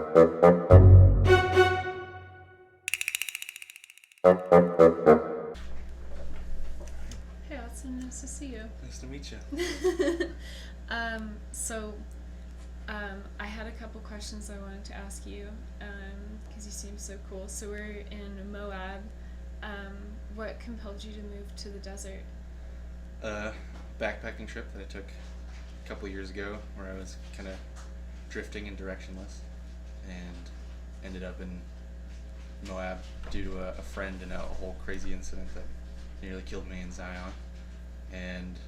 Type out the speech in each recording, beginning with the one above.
Hey Austin, nice to see you. Nice to meet you. So I had a couple questions I wanted to ask you because you seem so cool. So we're in Moab. What compelled you to move to the desert? Backpacking trip that I took a couple years ago where I was kind of drifting and directionless and ended up in Moab due to a friend and a whole crazy incident that nearly killed me in Zion. And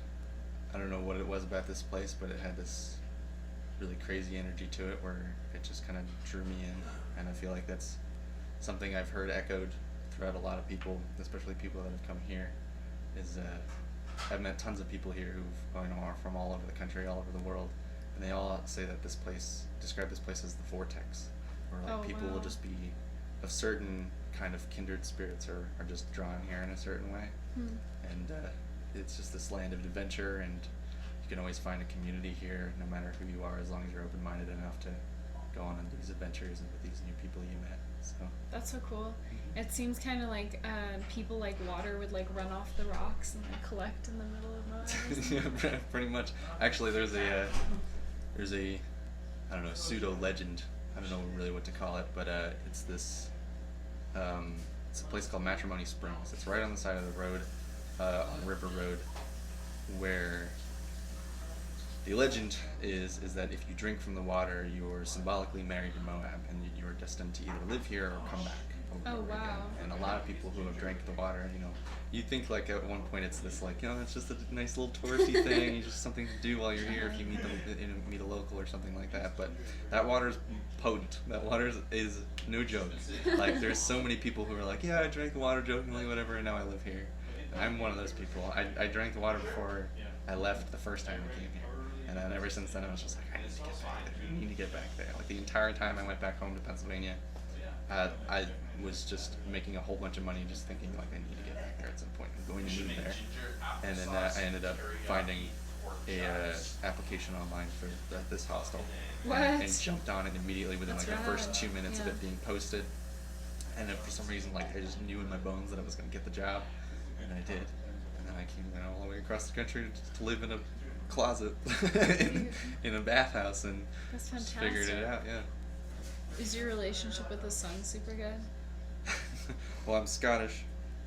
I don't know what it was about this place, but it had this really crazy energy to it where it just kind of drew me in. And I feel like that's something I've heard echoed throughout a lot of people, especially people that have come here, is I've met tons of people here who are from all over the country, all over the world, and they all say that describe this place as the Vortex, where like people will just be of certain kind of kindred spirits are just drawn here in a certain way. And it's just this land of adventure, and you can always find a community here no matter who you are, as long as you're open-minded enough to go on these adventures and with these new people you met. So That's so cool. It seems kind of like people like water would like run off the rocks and like collect in the middle of Moab. yeah, pretty much. Actually, there's a I don't know, pseudo legend. I don't know really what to call it, but it's this. It's a place called Matrimony Springs. It's right on the side of the road, on River Road, where the legend is that if you drink from the water, you're symbolically married to Moab, and you're destined to either live here or come back over and over again. And a lot of people who have drank the water, you think like at one point it's this like, it's just a nice little touristy thing, it's just something to do while you're here if you meet a local or something like that. But that water's potent. That water is no joke. Like there's so many people who are like, yeah, I drank the water jokingly, whatever, and now I live here. And I'm one of those people. I drank the water before I left the first time I came here. And then ever since then, I was just like, I need to get back there. I need to get back there. Like the entire time I went back home to Pennsylvania, I was just making a whole bunch of money, just thinking like I need to get back there at some point. I'm going to move there. And then I ended up finding a application online for this hostel. And jumped on it immediately within the first 2 minutes of it being posted. And then for some reason, like I just knew in my bones that I was going to get the job, and I did. And then I came all the way across the country to live in a closet in a bathhouse and just figured it out. Yeah. Is your relationship with the sun super good? Well, I'm Scottish,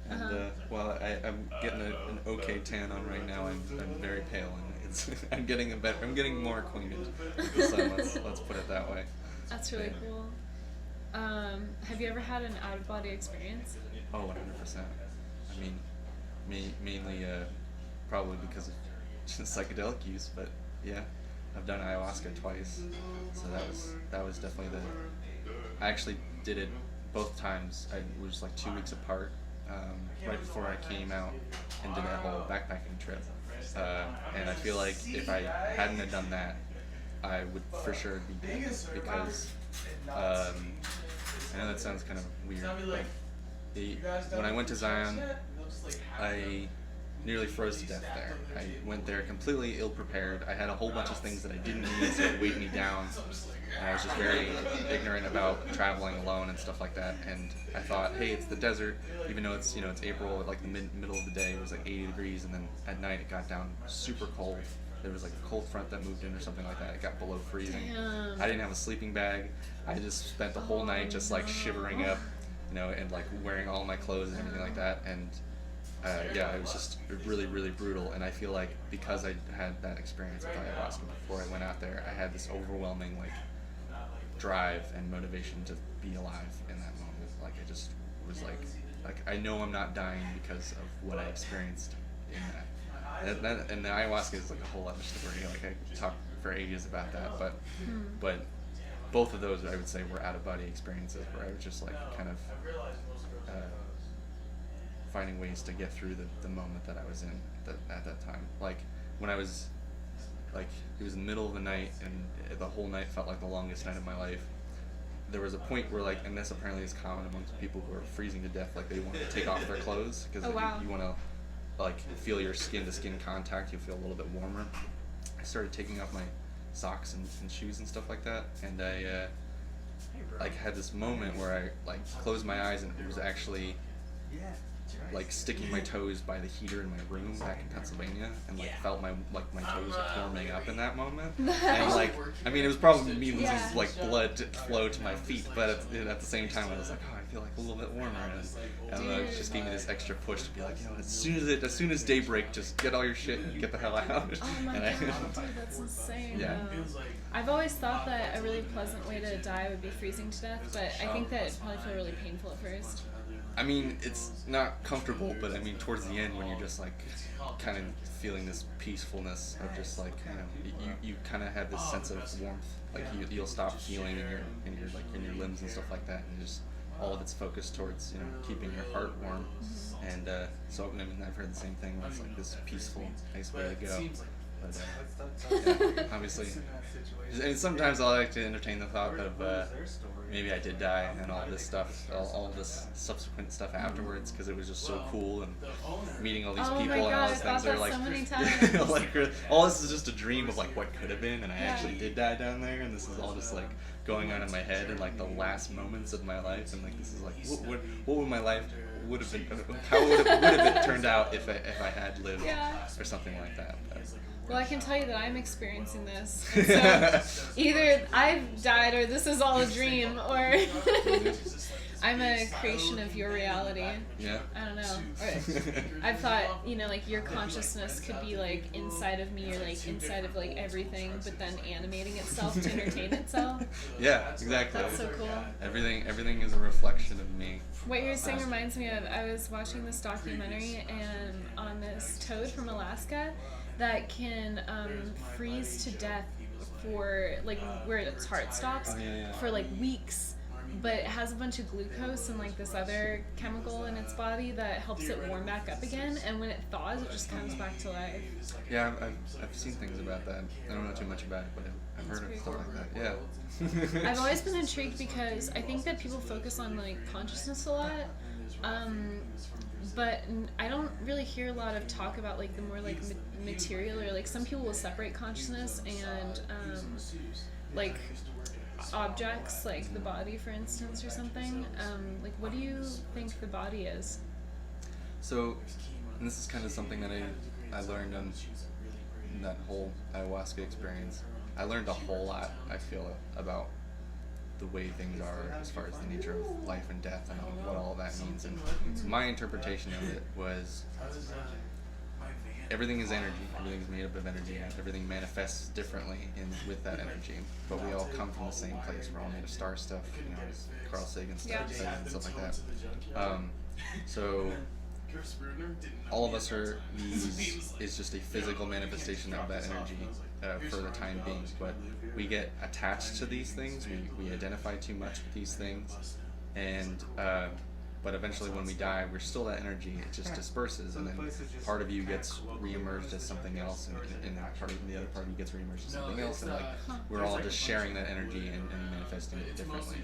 and I'm getting an okay tan on right now. I'm very pale, and I'm getting more acquainted with the sun. Let's put it that way. That's really cool. Have you ever had an out of body experience? Oh, 100%. I mean, mainly probably because of psychedelic use, but yeah, I've done ayahuasca twice, so that was definitely I actually did it both times. I was like 2 weeks apart, right before I came out and did that whole backpacking trip, and I feel like if I hadn't have done that, I would for sure be dead, because I know that sounds kind of weird. Like when I went to Zion, I nearly froze to death there. I went there completely ill-prepared. I had a whole bunch of things that I didn't need to weigh me down. And I was just very ignorant about traveling alone and stuff like that. And I thought, hey, it's the desert, even though it's it's April, like the middle of the day, it was like 80 degrees, and then at night it got down super cold. There was like a cold front that moved in or something like that. It got below freezing. Damn. I didn't have a sleeping bag. I just spent the whole night just like shivering up, and like wearing all my clothes and everything like that. And it was just really, really brutal. And I feel like because I had that experience with ayahuasca before I went out there, I had this overwhelming like drive and motivation to be alive in that moment. Like I just was like I know I'm not dying because of what I experienced in that. And the ayahuasca is like a whole other story. Like I could talk for ages about that, but both of those I would say were out of body experiences where I was just like kind of finding ways to get through the moment that I was in at that time. Like when I was like, it was in the middle of the night, and the whole night felt like the longest night of my life. There was a point where like, and this apparently is common amongst people who are freezing to death, like they want to take off their clothes because you want to like feel your skin to skin contact. You feel a little bit warmer. I started taking off my socks and shoes and stuff like that, and like had this moment where I like closed my eyes and it was actually like sticking my toes by the heater in my room back in Pennsylvania, and like felt my toes warming up in that moment. And like, I mean, it was probably me losing like blood flow to my feet, but at the same time I was like, oh, I feel like a little bit warmer, and it just gave me this extra push to be like, you know, as soon as daybreak, just get all your shit and get the hell out. Oh my god, dude, that's insane. Yeah. I've always thought that a really pleasant way to die would be freezing to death, but I think that it'd probably feel really painful at first. I mean, it's not comfortable, but I mean, towards the end when you're just like kind of feeling this peacefulness of just like, you know, you kind of have this sense of warmth, like you'll stop feeling in your limbs and stuff like that, and just all of it's focused towards, you know, keeping your heart warm. And so I mean, I've heard the same thing. It's like this peaceful, nice way to go. But yeah, obviously, and sometimes I like to entertain the thought of maybe I did die and all this stuff, all this subsequent stuff afterwards, because it was just so cool, and meeting all these people and all these things are like, so many times. like all this is just a dream of like what could have been, and I actually did die down there, and this is all just like going on in my head in like the last moments of my life, and like this is like what would my life would have been, how would have it turned out if I had lived, or something like that. But, well, I can tell you that I'm experiencing this. And so either I've died, or this is all a dream, or I'm a creation of your reality. Yeah. I don't know. Or I've thought, you know, like your consciousness could be like inside of me, or like inside of like everything, but then animating itself to entertain itself. Yeah, exactly. That's so cool. Everything is a reflection of me. What you're saying reminds me of, I was watching this documentary and on this toad from Alaska that can freeze to death for like where its heart stops for like weeks, but it has a bunch of glucose and like this other chemical in its body that helps it warm back up again, and when it thaws it just comes back to life. Yeah, I've seen things about that. I don't know too much about it, but I've heard of stuff like that. Yeah. I've always been intrigued because I think that people focus on like consciousness a lot, but I don't really hear a lot of talk about like the more like material, or like some people will separate consciousness and like objects, like the body, for instance, or something. Like, what do you think the body is? So, and this is kind of something that I learned on that whole ayahuasca experience. I learned a whole lot, I feel, about the way things are as far as the nature of life and death and what all of that means. And my interpretation of it was everything is energy. Everything is made up of energy. Everything manifests differently with that energy. But we all come from the same place. We're all made of star stuff, you know, as Carl Sagan said, and stuff like that. So all of us are is just a physical manifestation of that energy for the time being. But we get attached to these things. We identify too much with these things, and but eventually when we die, we're still that energy. It just disperses, and then part of you gets reemerged as something else, and the other part of you gets reemerged as something else, and like we're all just sharing that energy and manifesting it differently.